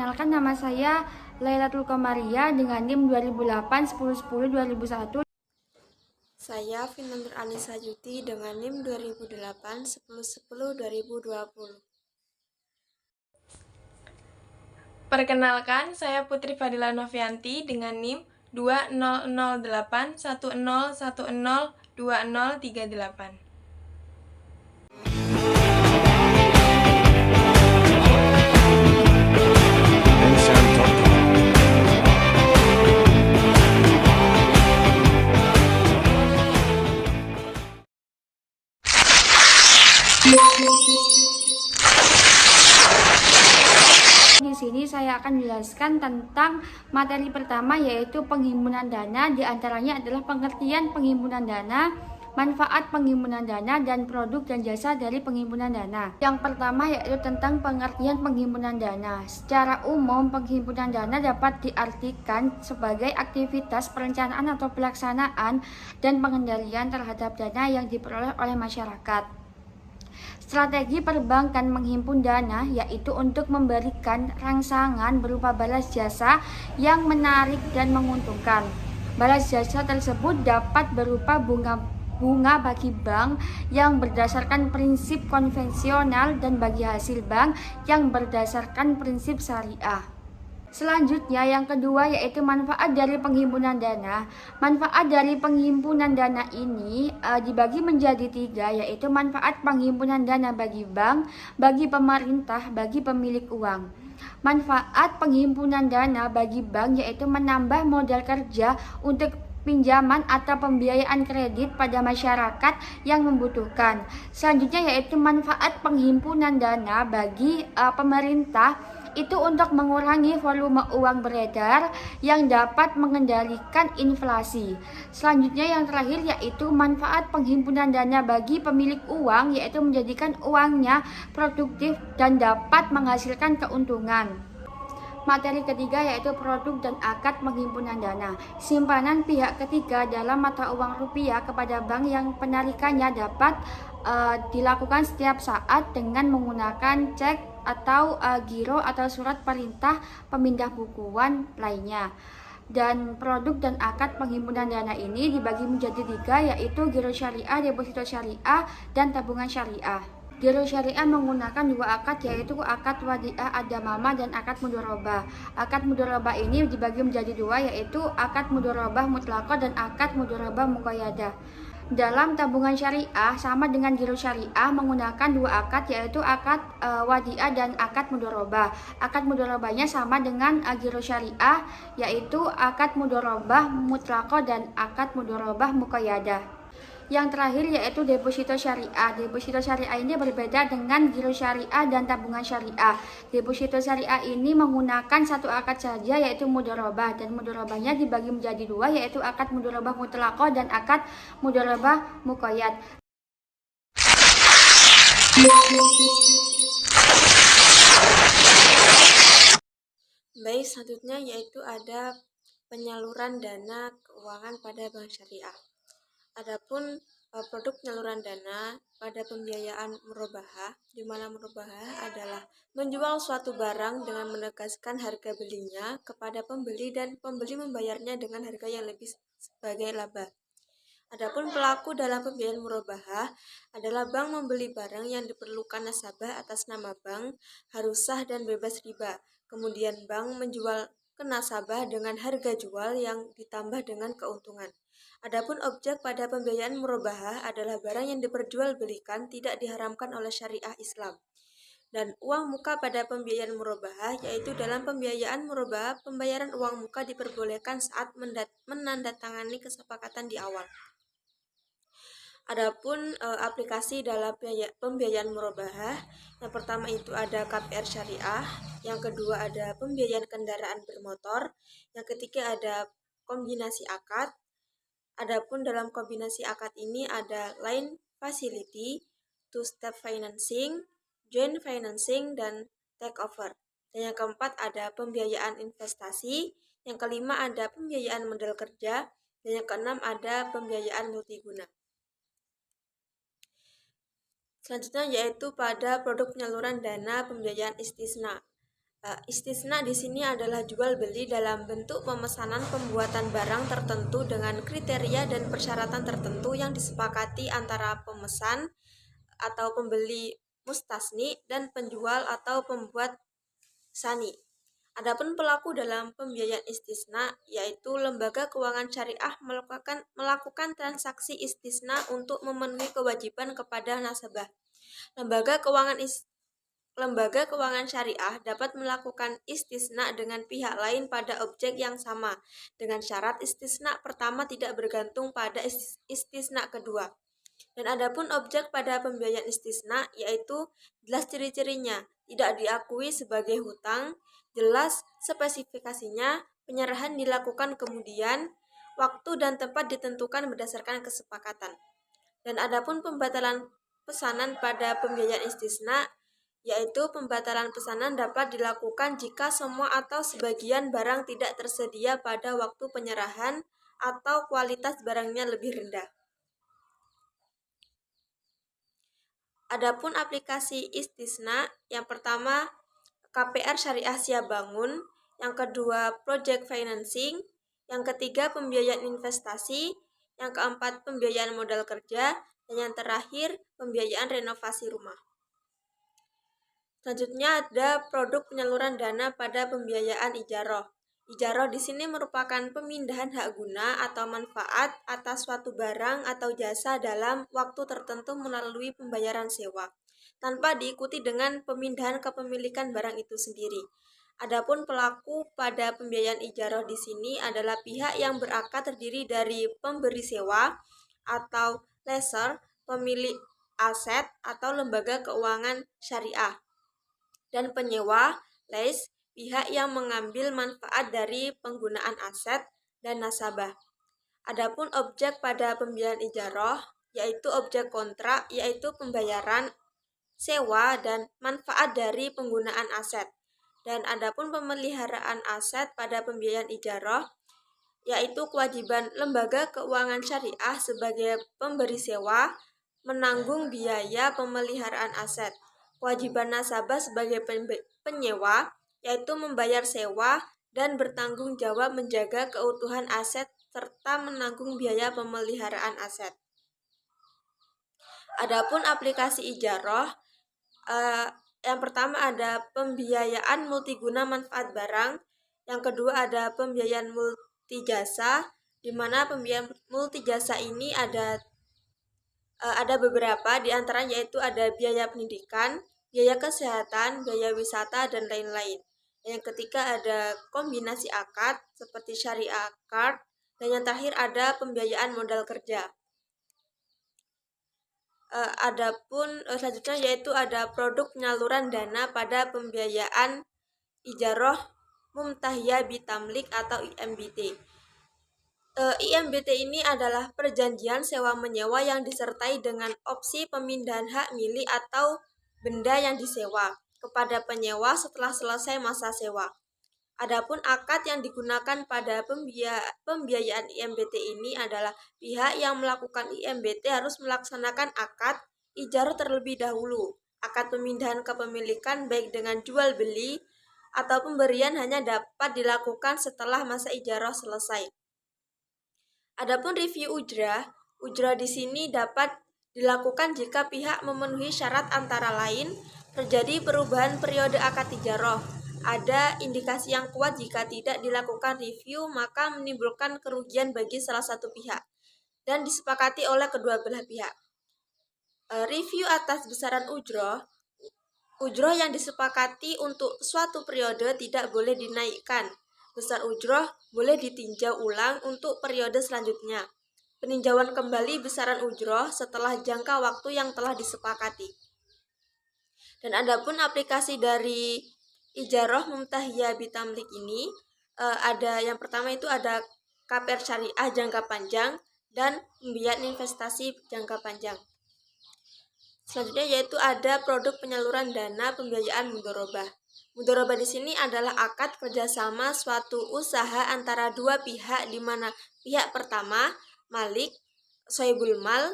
Perkenalkan, nama saya Lailatul Qamaria dengan NIM 2008 1010 2001. Saya Vina Nur Anissa Yuti dengan NIM 2008 1010 2020. Perkenalkan, saya Putri Fadila Novianti dengan NIM 2008 1010 2038. Di sini saya akan menjelaskan tentang materi pertama, yaitu penghimpunan dana. Di antaranya adalah pengertian penghimpunan dana, manfaat penghimpunan dana, dan produk dan jasa dari penghimpunan dana. Yang pertama yaitu tentang pengertian penghimpunan dana. Secara umum, penghimpunan dana dapat diartikan sebagai aktivitas perencanaan atau pelaksanaan dan pengendalian terhadap dana yang diperoleh oleh masyarakat. Strategi perbankan menghimpun dana yaitu untuk memberikan rangsangan berupa balas jasa yang menarik dan menguntungkan. Balas jasa tersebut dapat berupa bunga bagi bank yang berdasarkan prinsip konvensional dan bagi hasil bank yang berdasarkan prinsip syariah. Selanjutnya, yang kedua yaitu manfaat dari penghimpunan dana. Manfaat dari penghimpunan dana ini dibagi menjadi 3, yaitu manfaat penghimpunan dana bagi bank, bagi pemerintah, bagi pemilik uang. Manfaat penghimpunan dana bagi bank yaitu menambah modal kerja untuk pinjaman atau pembiayaan kredit pada masyarakat yang membutuhkan. Selanjutnya yaitu manfaat penghimpunan dana bagi pemerintah, itu untuk mengurangi volume uang beredar yang dapat mengendalikan inflasi. Selanjutnya yang terakhir yaitu manfaat penghimpunan dana bagi pemilik uang, yaitu menjadikan uangnya produktif dan dapat menghasilkan keuntungan. Materi ketiga yaitu produk dan akad penghimpunan dana. Simpanan pihak ketiga dalam mata uang rupiah kepada bank yang penarikannya dapat dilakukan setiap saat dengan menggunakan cek atau giro atau surat perintah pemindah bukuan lainnya. Dan produk dan akad penghimpunan dana ini dibagi menjadi 3, yaitu giro syariah, deposito syariah, dan tabungan syariah. Giro syariah menggunakan 2 akad, yaitu akad wadiah adamama dan akad mudharabah. Akad mudharabah ini dibagi menjadi 2, yaitu akad mudharabah mutlaqah dan akad mudharabah muqayyadah. Dalam tabungan syariah sama dengan giro syariah menggunakan 2 akad, yaitu akad wadiah dan akad mudharabah. Akad mudharabahnya sama dengan giro syariah, yaitu akad mudharabah mutlaqah dan akad mudharabah muqayyadah. Yang terakhir yaitu deposito syariah. Deposito syariah ini berbeda dengan giro syariah dan tabungan syariah. Deposito syariah ini menggunakan 1 akad saja, yaitu mudharabah, dan mudharabahnya dibagi menjadi 2, yaitu akad mudharabah mutlaqah dan akad mudharabah muqayyad. Baik, selanjutnya yaitu ada penyaluran dana keuangan pada bank syariah. Adapun produk penyaluran dana pada pembiayaan murabahah, di mana murabahah adalah menjual suatu barang dengan menegaskan harga belinya kepada pembeli dan pembeli membayarnya dengan harga yang lebih sebagai laba. Adapun pelaku dalam pembiayaan murabahah adalah bank membeli barang yang diperlukan nasabah atas nama bank, harus sah dan bebas riba. Kemudian bank menjual ke nasabah dengan harga jual yang ditambah dengan keuntungan. Adapun objek pada pembiayaan murabahah adalah barang yang diperjualbelikan tidak diharamkan oleh syariah Islam. Dan uang muka pada pembiayaan murabahah, yaitu dalam pembiayaan murabahah, pembayaran uang muka diperbolehkan saat menandatangani kesepakatan di awal. Adapun aplikasi dalam pembiayaan murabahah, yang pertama itu ada KPR syariah, yang kedua ada pembiayaan kendaraan bermotor, yang ketiga ada kombinasi akad. Adapun dalam kombinasi akad ini ada line facility, two-step financing, joint financing, dan takeover. Dan yang keempat ada pembiayaan investasi, yang kelima ada pembiayaan modal kerja, dan yang keenam ada pembiayaan multiguna. Selanjutnya yaitu pada produk penyaluran dana pembiayaan istisna. Istisna di sini adalah jual beli dalam bentuk pemesanan pembuatan barang tertentu dengan kriteria dan persyaratan tertentu yang disepakati antara pemesan atau pembeli mustasni dan penjual atau pembuat sani. Adapun pelaku dalam pembiayaan istisna yaitu lembaga keuangan syariah melakukan transaksi istisna untuk memenuhi kewajiban kepada nasabah. Lembaga keuangan syariah dapat melakukan istisna dengan pihak lain pada objek yang sama, dengan syarat istisna pertama tidak bergantung pada istisna kedua. Dan adapun objek pada pembiayaan istisna yaitu jelas ciri-cirinya, tidak diakui sebagai hutang, jelas spesifikasinya, penyerahan dilakukan kemudian, waktu dan tempat ditentukan berdasarkan kesepakatan. Dan adapun pembatalan pesanan pada pembiayaan istisna yaitu pembatalan pesanan dapat dilakukan jika semua atau sebagian barang tidak tersedia pada waktu penyerahan atau kualitas barangnya lebih rendah. Adapun aplikasi istisna, yang pertama KPR Syariah Siap Bangun, yang kedua Project Financing, yang ketiga pembiayaan investasi, yang keempat pembiayaan modal kerja, dan yang terakhir pembiayaan renovasi rumah. Selanjutnya ada produk penyaluran dana pada pembiayaan ijaroh. Ijaroh di sini merupakan pemindahan hak guna atau manfaat atas suatu barang atau jasa dalam waktu tertentu melalui pembayaran sewa, tanpa diikuti dengan pemindahan kepemilikan barang itu sendiri. Adapun pelaku pada pembiayaan ijaroh di sini adalah pihak yang berakad terdiri dari pemberi sewa atau lessor, pemilik aset atau lembaga keuangan syariah, dan penyewa, lease, pihak yang mengambil manfaat dari penggunaan aset dan nasabah. Adapun objek pada pembiayaan ijaroh yaitu objek kontrak, yaitu pembayaran sewa dan manfaat dari penggunaan aset. Dan adapun pemeliharaan aset pada pembiayaan ijaroh yaitu kewajiban lembaga keuangan syariah sebagai pemberi sewa menanggung biaya pemeliharaan aset. Kewajiban nasabah sebagai penyewa yaitu membayar sewa dan bertanggung jawab menjaga keutuhan aset serta menanggung biaya pemeliharaan aset. Adapun aplikasi ijaroh, yang pertama ada pembiayaan multiguna manfaat barang, yang kedua ada pembiayaan multijasa, di mana pembiayaan multijasa ini ada beberapa, di antaranya yaitu ada biaya pendidikan, biaya kesehatan, biaya wisata, dan lain-lain. Yang ketiga ada kombinasi akad seperti syariah card, dan yang terakhir ada pembiayaan modal kerja. Adapun selanjutnya yaitu ada produk penyaluran dana pada pembiayaan ijaroh mumtahiyah bitamlik atau IMBT. IMBT ini adalah perjanjian sewa-menyewa yang disertai dengan opsi pemindahan hak milik atau benda yang disewa kepada penyewa setelah selesai masa sewa. Adapun akad yang digunakan pada pembiayaan IMBT ini adalah pihak yang melakukan IMBT harus melaksanakan akad ijarah terlebih dahulu. Akad pemindahan kepemilikan baik dengan jual beli atau pemberian hanya dapat dilakukan setelah masa ijarah selesai. Adapun review ujrah di sini dapat dilakukan jika pihak memenuhi syarat antara lain terjadi perubahan periode akad ijarah. Ada indikasi yang kuat jika tidak dilakukan review maka menimbulkan kerugian bagi salah satu pihak dan disepakati oleh kedua belah pihak. Review atas besaran ujroh yang disepakati untuk suatu periode tidak boleh dinaikkan. Besar ujroh boleh ditinjau ulang untuk periode selanjutnya. Peninjauan kembali besaran ujroh setelah jangka waktu yang telah disepakati. Dan adapun aplikasi dari ijaroh mumtahiyah bitamlik ini ada yang pertama itu ada KPR Syariah jangka panjang dan pembiayaan investasi jangka panjang. Selanjutnya yaitu ada produk penyaluran dana pembiayaan mudharabah. Mudharabah di sini adalah akad kerjasama suatu usaha antara dua pihak di mana pihak pertama malik, sohibul mal,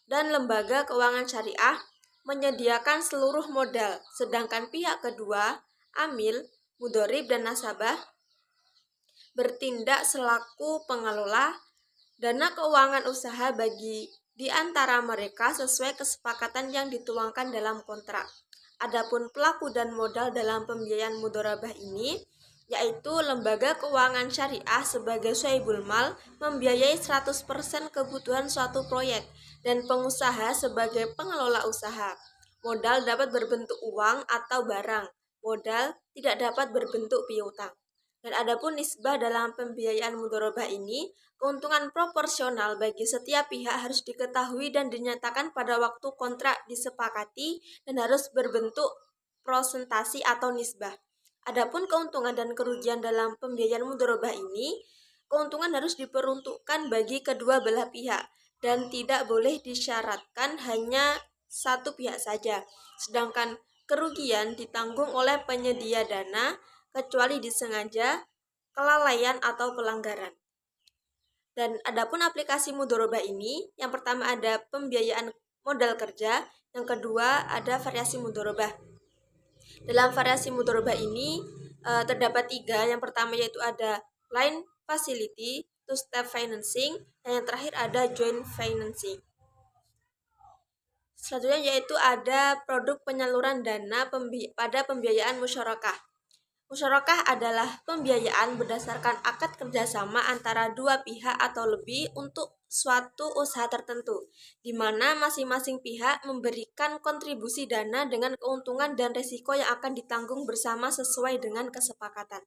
dan lembaga keuangan syariah menyediakan seluruh modal, sedangkan pihak kedua amil, mudhorib, dan nasabah bertindak selaku pengelola dana keuangan usaha bagi di antara mereka sesuai kesepakatan yang dituangkan dalam kontrak. Adapun pelaku dan modal dalam pembiayaan mudharabah ini, yaitu lembaga keuangan syariah sebagai sahibul mal membiayai 100% kebutuhan suatu proyek dan pengusaha sebagai pengelola usaha. Modal dapat berbentuk uang atau barang. Modal tidak dapat berbentuk piutang. Dan adapun nisbah dalam pembiayaan mudharabah ini, keuntungan proporsional bagi setiap pihak harus diketahui dan dinyatakan pada waktu kontrak disepakati dan harus berbentuk prosentasi atau nisbah. Adapun keuntungan dan kerugian dalam pembiayaan mudharabah ini, keuntungan harus diperuntukkan bagi kedua belah pihak dan tidak boleh disyaratkan hanya satu pihak saja. Sedangkan kerugian ditanggung oleh penyedia dana kecuali disengaja, kelalaian, atau pelanggaran. Dan adapun aplikasi mudharabah ini, yang pertama ada pembiayaan modal kerja, yang kedua ada variasi mudharabah. Dalam variasi mudharabah ini terdapat 3. Yang pertama yaitu ada line facility, two-step financing, dan yang terakhir ada joint financing. Selanjutnya yaitu ada produk penyaluran dana pada pembiayaan musyarakah. Musyarakah adalah pembiayaan berdasarkan akad kerjasama antara dua pihak atau lebih untuk suatu usaha tertentu, di mana masing-masing pihak memberikan kontribusi dana dengan keuntungan dan risiko yang akan ditanggung bersama sesuai dengan kesepakatan.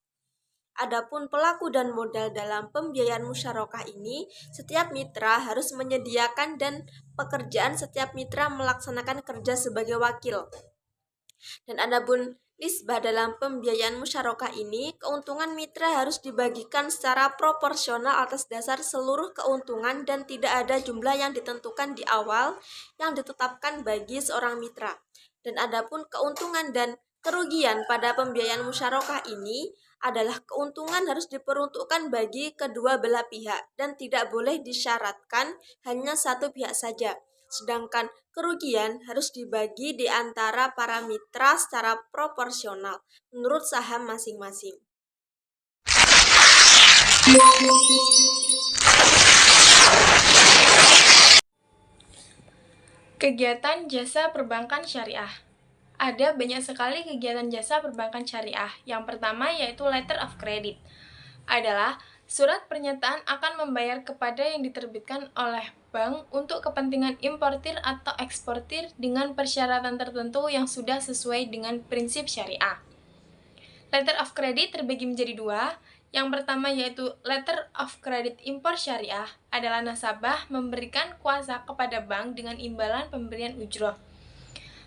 Adapun pelaku dan modal dalam pembiayaan musyarakah ini, setiap mitra harus menyediakan dan pekerjaan setiap mitra melaksanakan kerja sebagai wakil. Dan adapun nisbah dalam pembiayaan musyarakah ini, keuntungan mitra harus dibagikan secara proporsional atas dasar seluruh keuntungan dan tidak ada jumlah yang ditentukan di awal yang ditetapkan bagi seorang mitra. Dan adapun keuntungan dan kerugian pada pembiayaan musyarakah ini adalah keuntungan harus diperuntukkan bagi kedua belah pihak dan tidak boleh disyaratkan hanya satu pihak saja. Sedangkan kerugian harus dibagi di antara para mitra secara proporsional menurut saham masing-masing. Kegiatan jasa perbankan syariah. Ada banyak sekali kegiatan jasa perbankan syariah. Yang pertama yaitu letter of credit. Adalah surat pernyataan akan membayar kepada yang diterbitkan oleh bank untuk kepentingan importir atau eksportir dengan persyaratan tertentu yang sudah sesuai dengan prinsip syariah. Letter of credit terbagi menjadi 2. Yang pertama yaitu letter of credit impor syariah adalah nasabah memberikan kuasa kepada bank dengan imbalan pemberian ujroh.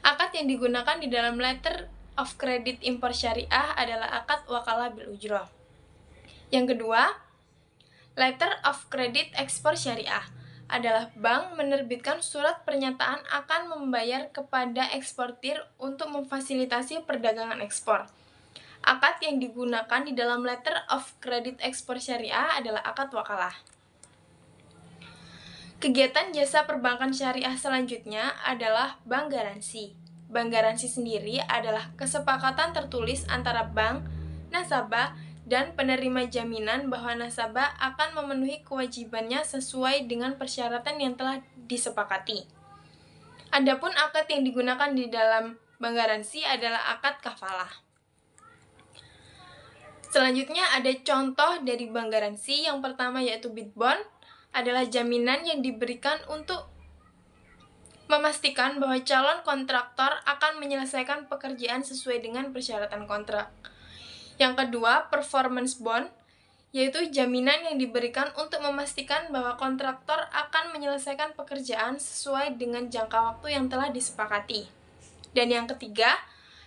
Akad yang digunakan di dalam letter of credit impor syariah adalah akad wakalah bil ujroh. Yang kedua, letter of credit ekspor syariah adalah bank menerbitkan surat pernyataan akan membayar kepada eksportir untuk memfasilitasi perdagangan ekspor. Akad yang digunakan di dalam letter of credit ekspor syariah adalah akad wakalah. Kegiatan jasa perbankan syariah selanjutnya adalah bank garansi. Bank garansi sendiri adalah kesepakatan tertulis antara bank, nasabah, dan penerima jaminan bahwa nasabah akan memenuhi kewajibannya sesuai dengan persyaratan yang telah disepakati. Adapun akad yang digunakan di dalam bank garansi adalah akad kafalah. Selanjutnya ada contoh dari bank garansi. Yang pertama yaitu bid bond, adalah jaminan yang diberikan untuk memastikan bahwa calon kontraktor akan menyelesaikan pekerjaan sesuai dengan persyaratan kontrak. Yang kedua, performance bond, yaitu jaminan yang diberikan untuk memastikan bahwa kontraktor akan menyelesaikan pekerjaan sesuai dengan jangka waktu yang telah disepakati. Dan yang ketiga,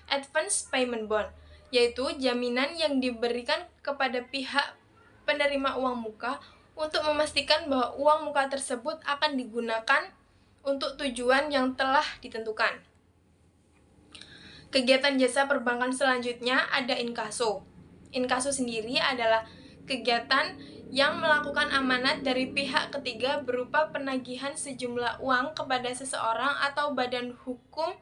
advance payment bond, yaitu jaminan yang diberikan kepada pihak penerima uang muka untuk memastikan bahwa uang muka tersebut akan digunakan untuk tujuan yang telah ditentukan. Kegiatan jasa perbankan selanjutnya ada inkaso. Inkaso sendiri adalah kegiatan yang melakukan amanat dari pihak ketiga berupa penagihan sejumlah uang kepada seseorang atau badan hukum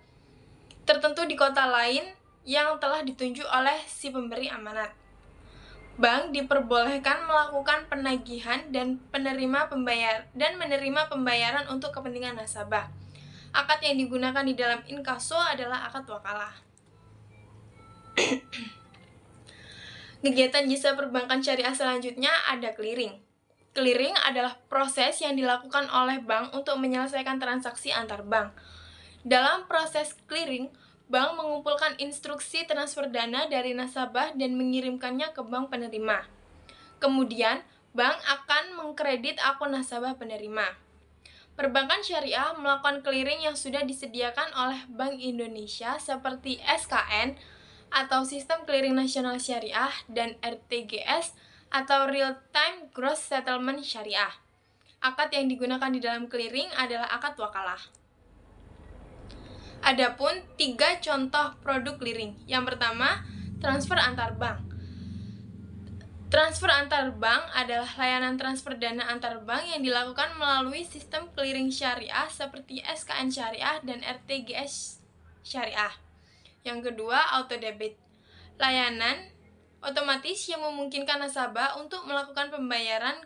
tertentu di kota lain yang telah ditunjuk oleh si pemberi amanat. Bank diperbolehkan melakukan penagihan dan menerima pembayaran untuk kepentingan nasabah. Akad yang digunakan di dalam inkaso adalah akad wakalah. Kegiatan jasa perbankan syariah selanjutnya ada clearing. Clearing adalah proses yang dilakukan oleh bank untuk menyelesaikan transaksi antar bank. Dalam proses clearing, bank mengumpulkan instruksi transfer dana dari nasabah dan mengirimkannya ke bank penerima. Kemudian, bank akan mengkredit akun nasabah penerima. Perbankan syariah melakukan clearing yang sudah disediakan oleh Bank Indonesia seperti SKN atau Sistem Clearing Nasional Syariah dan RTGS atau Real Time Gross Settlement Syariah. Akad yang digunakan di dalam clearing adalah akad wakalah. Adapun 3 contoh produk clearing. Yang pertama, transfer antar bank. Transfer antar bank adalah layanan transfer dana antar bank yang dilakukan melalui sistem clearing syariah seperti SKN Syariah dan RTGS Syariah. Yang kedua, auto debit. Layanan otomatis yang memungkinkan nasabah untuk melakukan pembayaran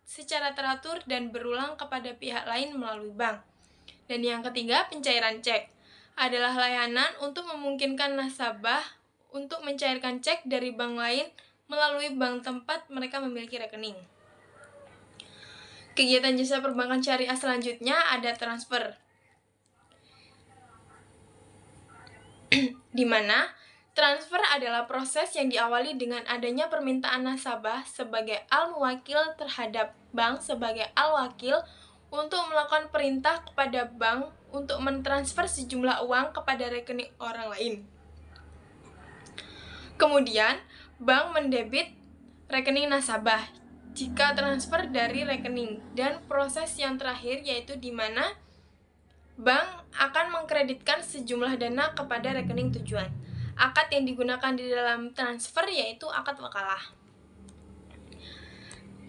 secara teratur dan berulang kepada pihak lain melalui bank. Dan yang ketiga, pencairan cek. Adalah layanan untuk memungkinkan nasabah untuk mencairkan cek dari bank lain melalui bank tempat mereka memiliki rekening. Kegiatan jasa perbankan syariah selanjutnya ada transfer, di mana transfer adalah proses yang diawali dengan adanya permintaan nasabah sebagai al-muwakil terhadap bank sebagai al-wakil untuk melakukan perintah kepada bank untuk mentransfer sejumlah uang kepada rekening orang lain. Kemudian, bank mendebit rekening nasabah jika transfer dari rekening, dan proses yang terakhir yaitu di mana bank akan mengkreditkan sejumlah dana kepada rekening tujuan. Akad yang digunakan di dalam transfer yaitu akad wakalah.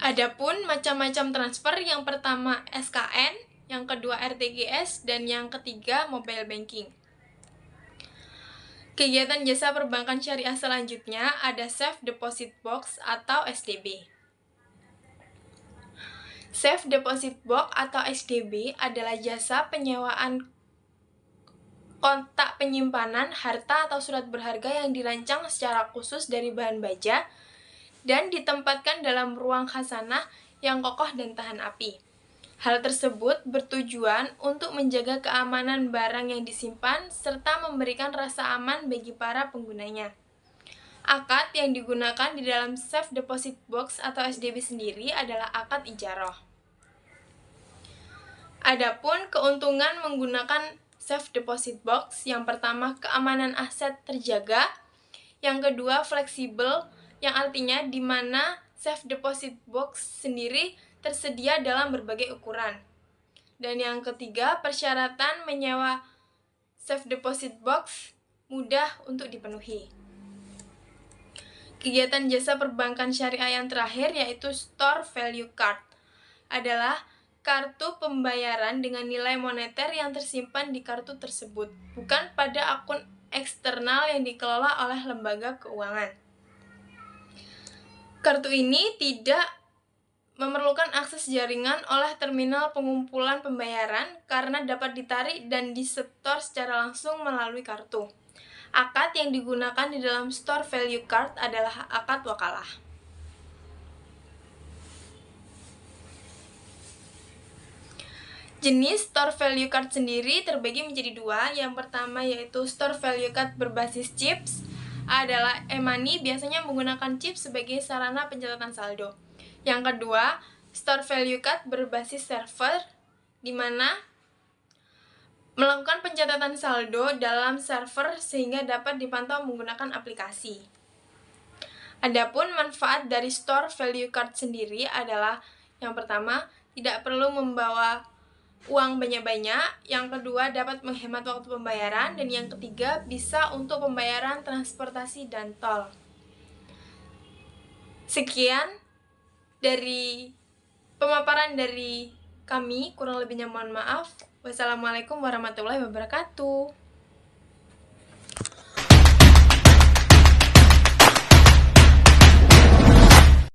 Adapun macam-macam transfer, yang pertama SKN, yang kedua RTGS, dan yang ketiga mobile banking. Kegiatan jasa perbankan syariah selanjutnya ada Safe Deposit Box atau SDB. Safe Deposit Box atau SDB adalah jasa penyewaan kotak penyimpanan harta atau surat berharga yang dirancang secara khusus dari bahan baja dan ditempatkan dalam ruang khasanah yang kokoh dan tahan api. Hal tersebut bertujuan untuk menjaga keamanan barang yang disimpan serta memberikan rasa aman bagi para penggunanya. Akad yang digunakan di dalam Safe Deposit Box atau SDB sendiri adalah akad ijarah. Adapun keuntungan menggunakan Safe Deposit Box, yang pertama keamanan aset terjaga, yang kedua fleksibel, yang artinya di mana Safe Deposit Box sendiri tersedia dalam berbagai ukuran. Dan yang ketiga, persyaratan menyewa Safe Deposit Box mudah untuk dipenuhi. Kegiatan jasa perbankan syariah yang terakhir yaitu Store Value Card. Adalah kartu pembayaran dengan nilai moneter yang tersimpan di kartu tersebut, bukan pada akun eksternal yang dikelola oleh lembaga keuangan. Kartu ini tidak memerlukan akses jaringan oleh terminal pengumpulan pembayaran karena dapat ditarik dan disetor secara langsung melalui kartu. Akad yang digunakan di dalam Store Value Card adalah akad wakalah. Jenis Store Value Card sendiri terbagi menjadi dua. Yang pertama yaitu Store Value Card berbasis chips, adalah e-money biasanya menggunakan chip sebagai sarana pencatatan saldo. Yang kedua, Store Value Card berbasis server, di mana melakukan pencatatan saldo dalam server sehingga dapat dipantau menggunakan aplikasi. Adapun manfaat dari Store Value Card sendiri adalah yang pertama, tidak perlu membawa uang banyak-banyak, yang kedua dapat menghemat waktu pembayaran, dan yang ketiga bisa untuk pembayaran transportasi dan tol. Sekian dari pemaparan dari kami, kurang lebihnya mohon maaf. Wassalamualaikum warahmatullahi wabarakatuh.